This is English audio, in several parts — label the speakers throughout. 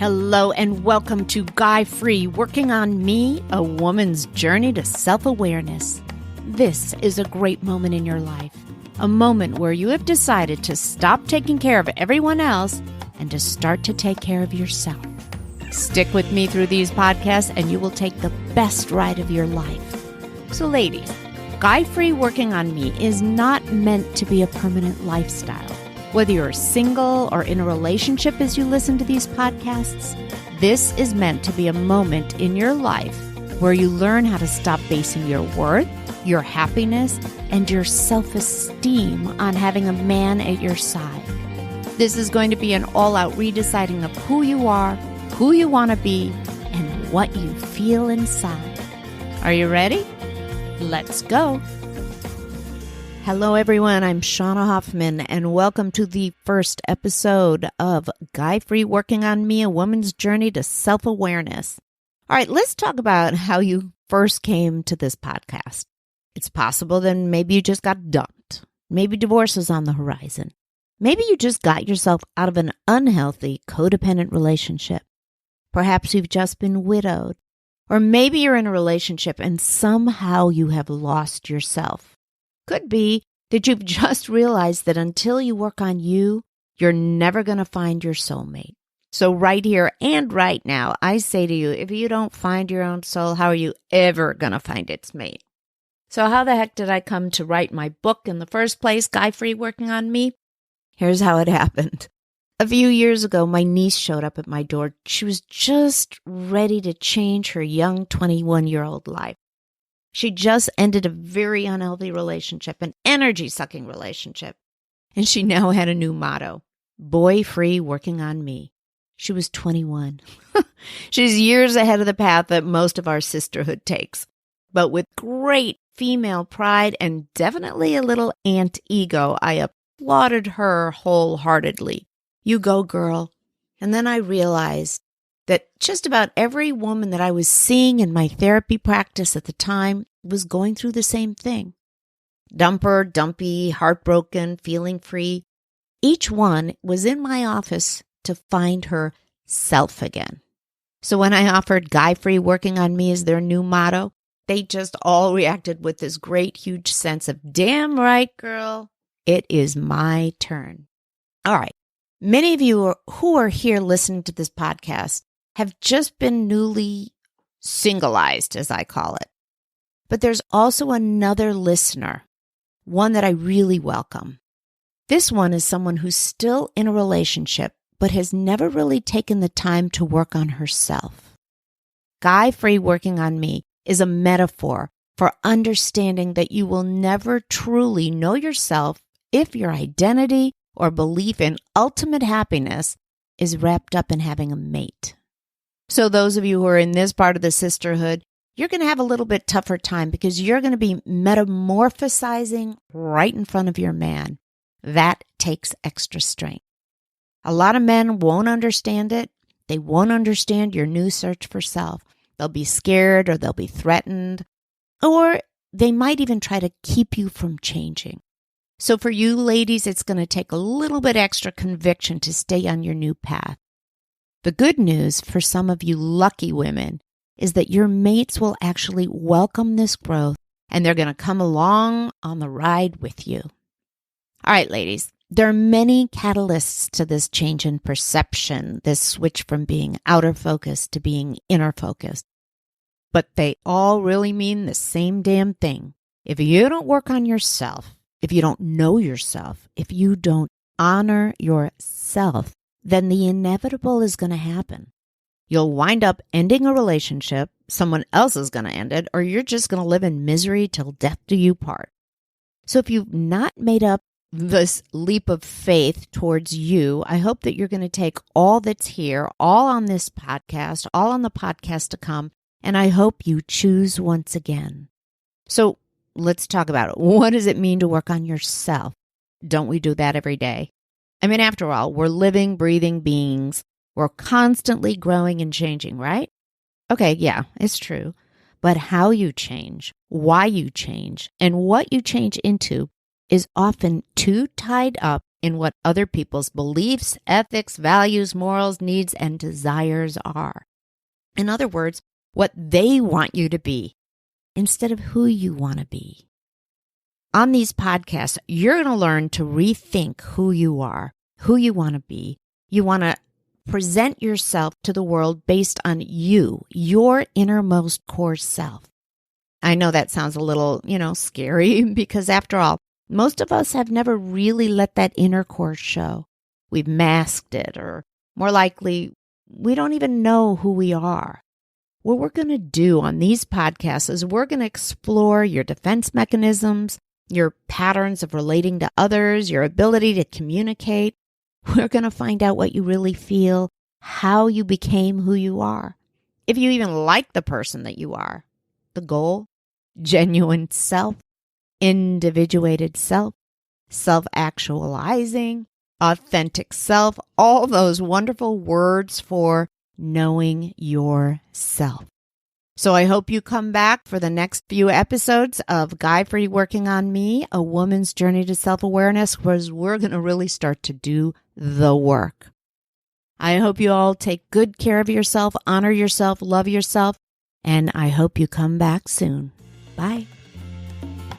Speaker 1: Hello and welcome to Guy Free, Working on Me, a Woman's Journey to Self-Awareness. This is a great moment in your life, a moment where you have decided to stop taking care of everyone else and to start to take care of yourself. Stick with me through these podcasts and you will take the best ride of your life. So ladies, Guy Free Working on Me is not meant to be a permanent lifestyle. Whether you're single or in a relationship as you listen to these podcasts, this is meant to be a moment in your life where you learn how to stop basing your worth, your happiness, and your self-esteem on having a man at your side. This is going to be an all-out redeciding of who you are, who you want to be, and what you feel inside. Are you ready? Let's go. Hello, everyone. I'm Shauna Hoffman, and welcome to the first episode of Guy Free Working on Me, a Woman's Journey to Self-Awareness. All right, let's talk about how you first came to this podcast. It's possible that maybe you just got dumped. Maybe divorce is on the horizon. Maybe you just got yourself out of an unhealthy, codependent relationship. Perhaps you've just been widowed. Or maybe you're in a relationship and somehow you have lost yourself. Could be that you've just realized that until you work on you, you're never going to find your soulmate. So right here and right now, I say to you, if you don't find your own soul, how are you ever going to find its mate? So how the heck did I come to write my book in the first place, Guy Free Working on Me? Here's how it happened. A few years ago, my niece showed up at my door. She was just ready to change her young 21-year-old life. She just ended a very unhealthy relationship, an energy-sucking relationship. And she now had a new motto, Boy Free Working on Me. She was 21. She's years ahead of the path that most of our sisterhood takes. But with great female pride and definitely a little ant ego, I applauded her wholeheartedly. You go, girl. And then I realized that just about every woman that I was seeing in my therapy practice at the time was going through the same thing. Dumper, dumpy, heartbroken, feeling free. Each one was in my office to find her self again. So when I offered Guy Free Working on Me as their new motto, they just all reacted with this great, huge sense of, damn right, girl, it is my turn. All right. Many of you who are here listening to this podcast have just been newly singleized, as I call it. But there's also another listener, one that I really welcome. This one is someone who's still in a relationship, but has never really taken the time to work on herself. Guy Free Working on Me is a metaphor for understanding that you will never truly know yourself if your identity or belief in ultimate happiness is wrapped up in having a mate. So those of you who are in this part of the sisterhood, you're going to have a little bit tougher time because you're going to be metamorphosizing right in front of your man. That takes extra strength. A lot of men won't understand it. They won't understand your new search for self. They'll be scared or they'll be threatened, or they might even try to keep you from changing. So for you ladies, it's going to take a little bit extra conviction to stay on your new path. The good news for some of you lucky women is that your mates will actually welcome this growth and they're going to come along on the ride with you. All right, ladies, there are many catalysts to this change in perception, this switch from being outer focused to being inner focused. But they all really mean the same damn thing. If you don't work on yourself, if you don't know yourself, if you don't honor yourself, then the inevitable is going to happen. You'll wind up ending a relationship, someone else is going to end it, or you're just going to live in misery till death do you part. So if you've not made up this leap of faith towards you, I hope that you're going to take all that's here, all on this podcast, all on the podcast to come, and I hope you choose once again. So let's talk about it. What does it mean to work on yourself? Don't we do that every day? I mean, after all, we're living, breathing beings. We're constantly growing and changing, right? Okay, yeah, it's true. But how you change, why you change, and what you change into is often too tied up in what other people's beliefs, ethics, values, morals, needs, and desires are. In other words, what they want you to be instead of who you want to be. On these podcasts, you're going to learn to rethink who you are, who you want to be. You want to present yourself to the world based on you, your innermost core self. I know that sounds a little, scary because after all, most of us have never really let that inner core show. We've masked it, or more likely, we don't even know who we are. What we're going to do on these podcasts is we're going to explore your defense mechanisms, your patterns of relating to others, your ability to communicate. We're going to find out what you really feel, how you became who you are, if you even like the person that you are. The goal, genuine self, individuated self, self-actualizing, authentic self, all those wonderful words for knowing yourself. So I hope you come back for the next few episodes of Guide for You Working on Me, A Woman's Journey to Self-Awareness, because we're going to really start to do the work. I hope you all take good care of yourself, honor yourself, love yourself, and I hope you come back soon. Bye.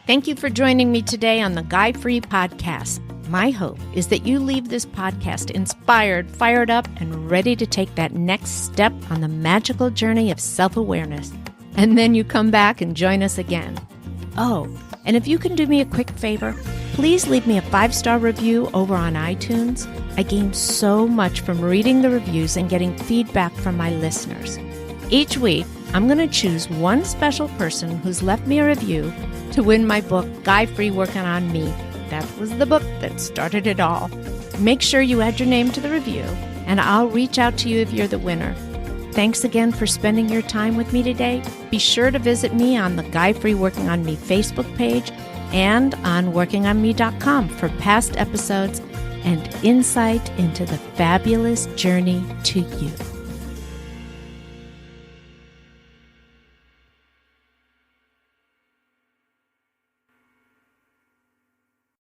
Speaker 1: Thank you for joining me today on the Guide for You podcast. My hope is that you leave this podcast inspired, fired up, and ready to take that next step on the magical journey of self-awareness. And then you come back and join us again. Oh, and if you can do me a quick favor, please leave me a 5-star review over on iTunes. I gain so much from reading the reviews and getting feedback from my listeners. Each week, I'm going to choose one special person who's left me a review to win my book, Guide for You Working on Me. That was the book that started it all. Make sure you add your name to the review, and I'll reach out to you if you're the winner. Thanks again for spending your time with me today. Be sure to visit me on the Guide for You Working on Me Facebook page and on workingonme.com for past episodes and insight into the fabulous journey to you.